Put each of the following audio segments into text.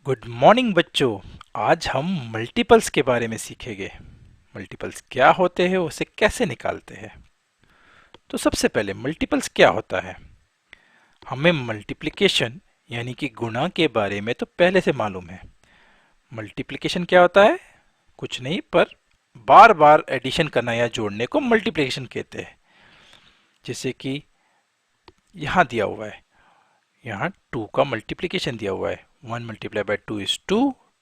Good morning बच्चों। आज हम मल्टीपल्स के बारे में सीखेंगे। मल्टीपल्स क्या होते हैं, उसे कैसे निकालते हैं। तो सबसे पहले मल्टीपल्स क्या होता है। हमें मल्टीप्लिकेशन यानी कि गुणा के बारे में तो पहले से मालूम है। मल्टीप्लिकेशन क्या होता है, कुछ नहीं पर बार बार एडिशन करना या जोड़ने को मल्टीप्लिकेशन कहते हैं। जैसे कि यहाँ दिया हुआ है, यहाँ 2 का मल्टीप्लिकेशन दिया हुआ है। 1 multiply by 2 is 2,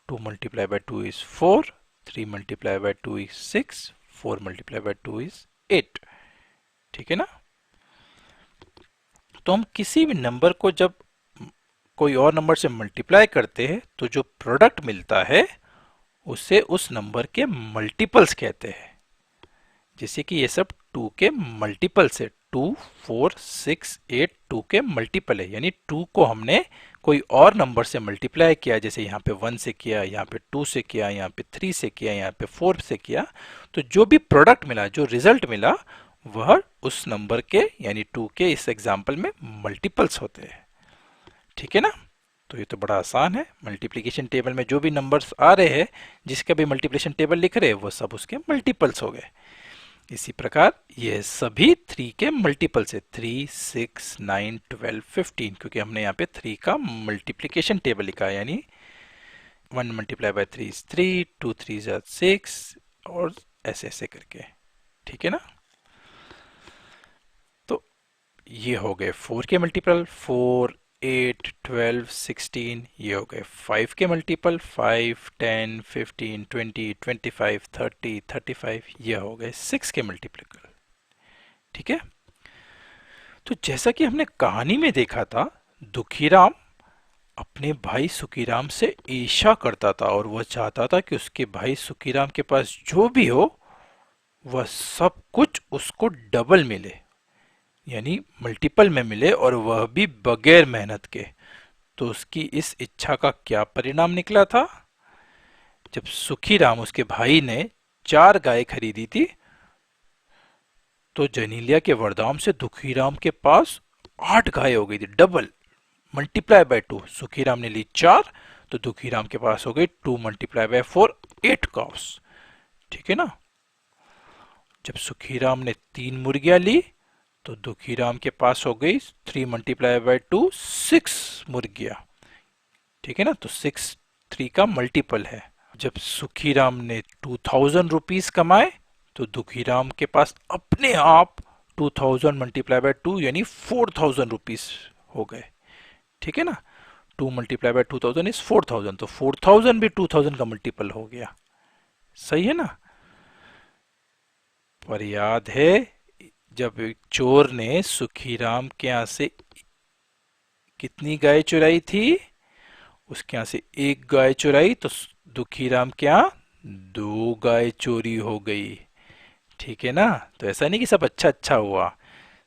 2 multiply by 2 is 4, 3 multiply by 2 is 6, 4 multiply by 2 is 8। ठीक है ना। तो हम किसी भी नंबर को जब कोई और नंबर से मल्टीप्लाई करते हैं तो जो प्रोडक्ट मिलता है उसे उस नंबर के मल्टीपल्स कहते हैं। जैसे कि ये सब 2 के मल्टीपल्स है। 2, 4, 6, 8 2 के मल्टीपल है, यानी 2 को हमने कोई और नंबर से मल्टीप्लाई किया। जैसे यहाँ पे 1 से किया, यहाँ पे 2 से किया, यहाँ पे 3 से किया, यहाँ पे 4 से किया। तो जो भी प्रोडक्ट मिला, जो रिजल्ट मिला, वह उस नंबर के यानी 2 के इस एग्जाम्पल में मल्टीपल्स होते हैं। ठीक है ना। तो ये तो बड़ा आसान है। मल्टीप्लिकेशन टेबल में जो भी नंबर्स आ रहे हैं, जिसका भी मल्टीप्लिकेशन टेबल लिख रहे हैं, वो सब उसके मल्टीपल्स हो गए। इसी प्रकार ये सभी 3 के मल्टीपल्स है। 3, 6, 9, 12, 15, क्योंकि हमने यहाँ पे 3 का मल्टीप्लिकेशन टेबल लिखा है, यानी 1 मल्टीप्लाई बाय 3 इज 3, 2 3 इज 6 और ऐसे ऐसे करके। ठीक है ना। तो ये हो गए 4 के मल्टीपल, 4, 8, 12, 16। ये हो गए 5 के मल्टीपल, 5, 10, 15, 20, 25, 30, 35। ये हो गए 6 के मल्टीपल। ठीक है। तो जैसा कि हमने कहानी में देखा था, दुखीराम अपने भाई सुखीराम से ईर्ष्या करता था और वह चाहता था कि उसके भाई सुखीराम के पास जो भी हो वह सब कुछ उसको डबल मिले, यानी मल्टीपल में मिले, और वह भी बगैर मेहनत के। तो उसकी इस इच्छा का क्या परिणाम निकला था। जब सुखीराम उसके भाई ने 4 गाय खरीदी थी, तो जनीलिया के वरदान से दुखीराम के पास 8 गाय हो गई थी, डबल मल्टीप्लाई बाय 2। सुखीराम ने ली 4, तो दुखीराम के पास हो गई 2 मल्टीप्लाई बाय 4, 8 काउस। ठीक है ना। जब सुखीराम ने 3 मुर्गियां ली, तो दुखीराम के पास हो गई 3 मल्टीप्लाई बाय 2, 6 मुर्गियां। ठीक है ना। तो 6 3 का मल्टीपल है। जब सुखीराम ने 2000 रुपीज कमाए, तो दुखीराम के पास अपने आप 2000 मल्टीप्लाई बाय 2 यानी 4000 रुपीज हो गए। ठीक है ना। 2 मल्टीप्लाई बाय 2000 इज 4000, तो 4000 भी 2000 का मल्टीपल हो गया। सही है ना। पर याद है, जब एक चोर ने सुखीराम के यहाँ से कितनी गाय चुराई थी, उसके यहाँ से 1 गाय चुराई, तो दुखीराम के यहाँ 2 गाय चोरी हो गई। ठीक है ना। तो ऐसा नहीं कि सब अच्छा अच्छा हुआ।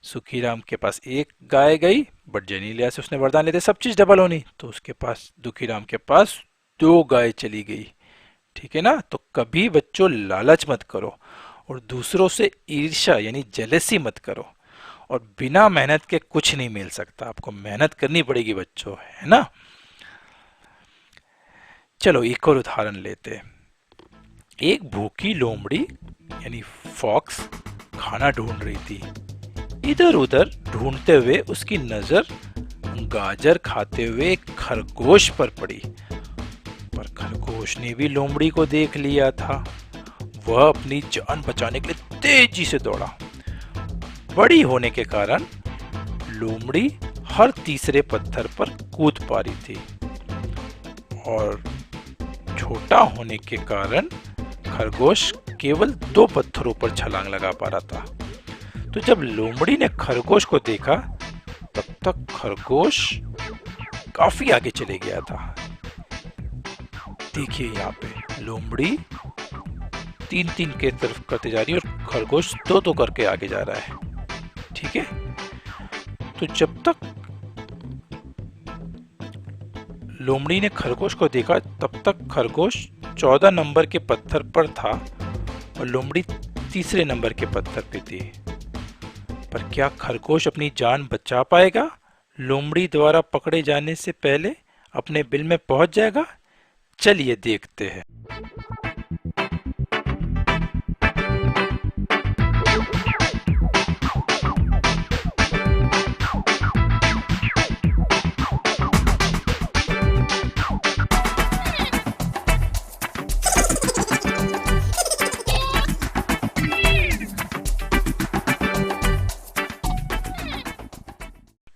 सुखीराम के पास 1 गाय गई, बट जनीलिया से उसने वरदान लेते सब चीज डबल होनी, तो उसके पास दुखीराम के पास 2 गाय चली गई। ठीक है ना। तो कभी बच्चों लालच मत करो, और दूसरों से ईर्ष्या यानी जेलेसी मत करो। और बिना मेहनत के कुछ नहीं मिल सकता, आपको मेहनत करनी पड़ेगी बच्चों, है ना। चलो एक और उदाहरण लेते हैं। एक भूखी लोमड़ी यानी फॉक्स खाना ढूंढ रही थी। इधर उधर ढूंढते हुए उसकी नजर गाजर खाते हुए एक खरगोश पर पड़ी। पर खरगोश ने भी लोमड़ी को देख लिया था। वह अपनी जान बचाने के लिए तेजी से दौड़ा। बड़ी होने के कारण लोमड़ी हर तीसरे पत्थर पर कूद पा रही थी, और छोटा होने के कारण खरगोश केवल 2 पत्थरों पर छलांग लगा पा रहा था। तो जब लोमड़ी ने खरगोश को देखा, तब तक खरगोश काफी आगे चले गया था। देखिए यहाँ पे लोमड़ी 3 3 के तरफ करते जा रही है, और खरगोश 2 2 करके आगे जा रहा है। ठीक है। तो जब तक लोमड़ी ने खरगोश को देखा, तब तक खरगोश 14 नंबर के पत्थर पर था, और लोमड़ी तीसरे नंबर के पत्थर पे थी। पर क्या खरगोश अपनी जान बचा पाएगा। लोमड़ी द्वारा पकड़े जाने से पहले अपने बिल में पहुंच जाएगा, चलिए देखते हैं।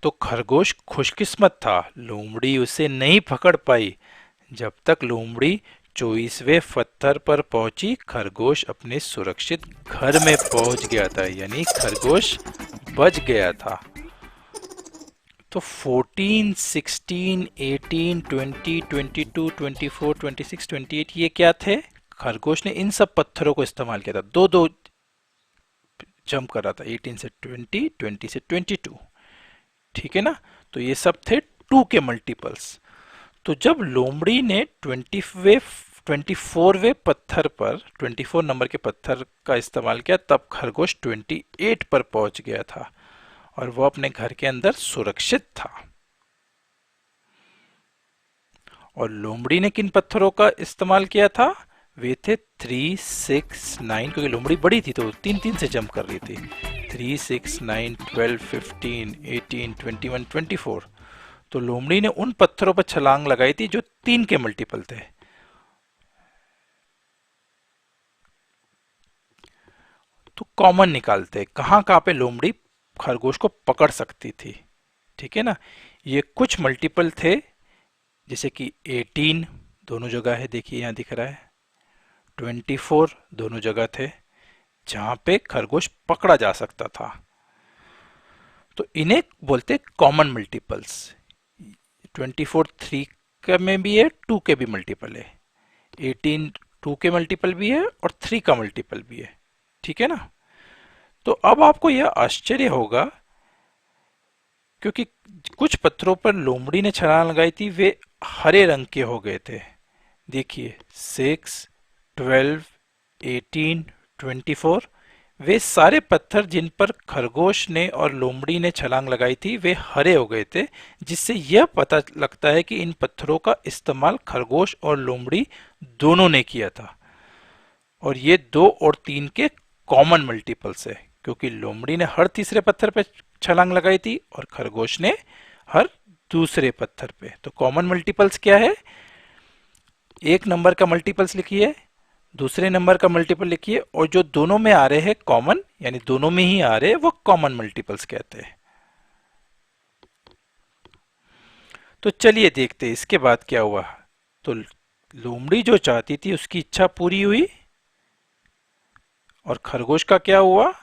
तो खरगोश खुशकिस्मत था, लोमड़ी उसे नहीं पकड़ पाई। जब तक लोमड़ी 24वें पत्थर पर पहुंची, खरगोश अपने सुरक्षित घर में पहुंच गया था, यानी खरगोश बच गया था। तो 14, 16, 18, 20, 22, 24, 26, 28 ये क्या थे? खरगोश ने इन सब पत्थरों को इस्तेमाल किया था, दो दो जंप कर रहा था, 18 से 20, 20 से 22। ठीक है ना? तो ये सब थे 2 के मल्टीपल्स। तो जब लोमड़ी ने 24वें पत्थर पर 24 नंबर के पत्थर का इस्तेमाल किया, तब खरगोश 28 पर पहुंच गया था और वो अपने घर के अंदर सुरक्षित था। और लोमड़ी ने किन पत्थरों का इस्तेमाल किया था? वे थे 3, 6, 9, क्योंकि लोमड़ी बड़ी थी तो 3 से जंप कर रही थी। 3, 6, 9, 12, 15, 18, 21, 24। तो लोमड़ी ने उन पत्थरों पर छलांग लगाई थी जो 3 के मल्टीपल थे। तो कॉमन निकालते, कहाँ कहाँ पे लोमड़ी खरगोश को पकड़ सकती थी। ठीक है ना? ये कुछ मल्टीपल थे, जैसे कि 18 दोनों जगह है, देखिए यहाँ दिख रहा है। 24 दोनों जगह थे जहां पे खरगोश पकड़ा जा सकता था। तो इन्हें बोलते कॉमन मल्टीपल्स। 24 3 का में भी है, 2 के भी मल्टीपल है। 18 2 के मल्टीपल भी है और 3 का मल्टीपल भी है। ठीक है ना? तो अब आपको यह आश्चर्य होगा, क्योंकि कुछ पत्थरों पर लोमड़ी ने छलांग लगाई थी, वे हरे रंग के हो गए थे। देखिए 6, 12, 18, 24, वे सारे पत्थर जिन पर खरगोश ने और लोमड़ी ने छलांग लगाई थी वे हरे हो गए थे, जिससे यह पता लगता है कि इन पत्थरों का इस्तेमाल खरगोश और लोमड़ी दोनों ने किया था। और ये 2 और 3 के कॉमन मल्टीपल्स है, क्योंकि लोमड़ी ने हर तीसरे पत्थर पे छलांग लगाई थी और खरगोश ने हर दूसरे पत्थर पे। तो कॉमन मल्टीपल्स क्या है? एक नंबर का मल्टीपल्स लिखिए, दूसरे नंबर का मल्टीपल लिखिए, और जो दोनों में आ रहे हैं कॉमन, यानी दोनों में ही आ रहे हैं, वो कॉमन मल्टीपल्स कहते हैं। तो चलिए देखते हैं इसके बाद क्या हुआ। तो लोमड़ी जो चाहती थी उसकी इच्छा पूरी हुई। और खरगोश का क्या हुआ?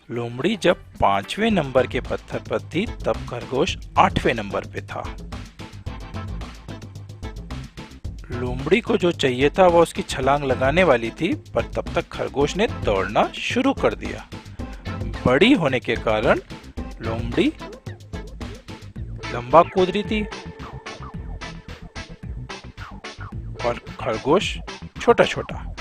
लोमड़ी जब 5वें नंबर के पत्थर पर थी तब खरगोश 8वें नंबर पे था। लोमड़ी को जो चाहिए था वह उसकी छलांग लगाने वाली थी, पर तब तक खरगोश ने दौड़ना शुरू कर दिया। बड़ी होने के कारण लोमड़ी लंबा कूद रही थी और खरगोश छोटा छोटा।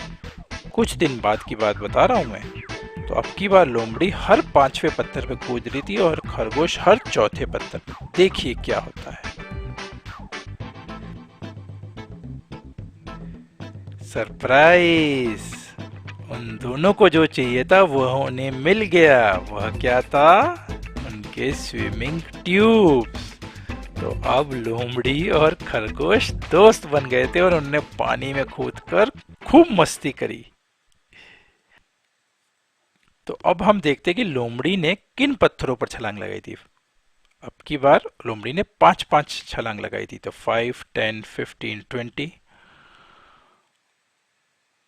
कुछ दिन बाद की बात बता रहा हूं मैं। तो अब की बार लोमड़ी हर 5वें पत्थर पे कूद रही थी और खरगोश हर चौथे पत्थर पे। देखिए क्या होता है। सरप्राइज! उन दोनों को जो चाहिए था वह उन्हें मिल गया। वह क्या था? उनके स्विमिंग ट्यूब्स। तो अब लोमड़ी और खरगोश दोस्त बन गए थे और उन्होंने पानी में कूदकर खूब मस्ती करी। तो अब हम देखते हैं कि लोमड़ी ने किन पत्थरों पर छलांग लगाई थी। अब की बार लोमड़ी ने 5-5 छलांग लगाई थी। तो 5, 10, 15, 20,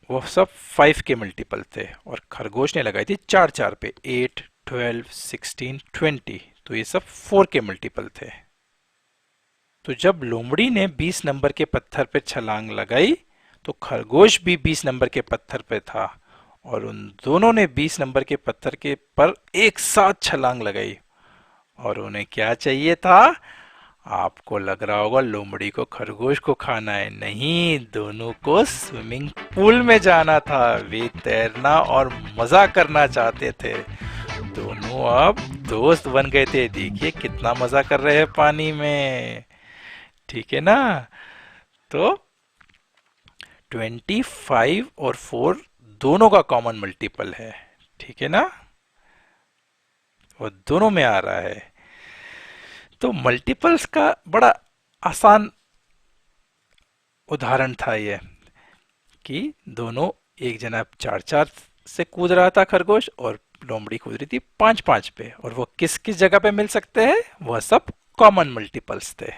वो सब 5 के मल्टीपल थे। और खरगोश ने लगाई थी 4-4 पे, 8, 12, 16, 20। तो ये सब 4 के मल्टीपल थे। तो जब लोमड़ी ने 20 नंबर के पत्थर पे छलांग लगाई तो खरगोश भी 20 नंबर के पत्थर पे था और उन दोनों ने 20 नंबर के पत्थर के पर एक साथ छलांग लगाई। और उन्हें क्या चाहिए था? आपको लग रहा होगा लोमड़ी को खरगोश को खाना है। नहीं, दोनों को स्विमिंग पूल में जाना था। वे तैरना और मजा करना चाहते थे। दोनों अब दोस्त बन गए थे। देखिए कितना मजा कर रहे हैं पानी में। ठीक है ना? तो 25 और 4 दोनों का कॉमन मल्टीपल है, ठीक है ना, वो दोनों में आ रहा है। तो मल्टीपल्स का बड़ा आसान उदाहरण था ये, कि दोनों, एक जना 4-4 से कूद रहा था खरगोश, और लोमड़ी कूद रही थी 5-5 पे, और वो किस किस जगह पे मिल सकते हैं, वह सब कॉमन मल्टीपल्स थे।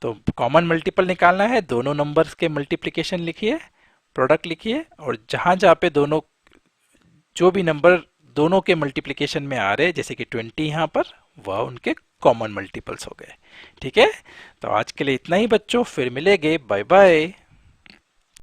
तो कॉमन मल्टीपल निकालना है, दोनों नंबर्स के मल्टीप्लिकेशन लिखिए, प्रोडक्ट लिखिए, और जहां जहां पे दोनों, जो भी नंबर दोनों के मल्टीप्लिकेशन में आ रहे हैं, जैसे कि 20 यहाँ पर, वह उनके कॉमन मल्टीपल्स हो गए। ठीक है, तो आज के लिए इतना ही बच्चों, फिर मिलेंगे, बाय बाय।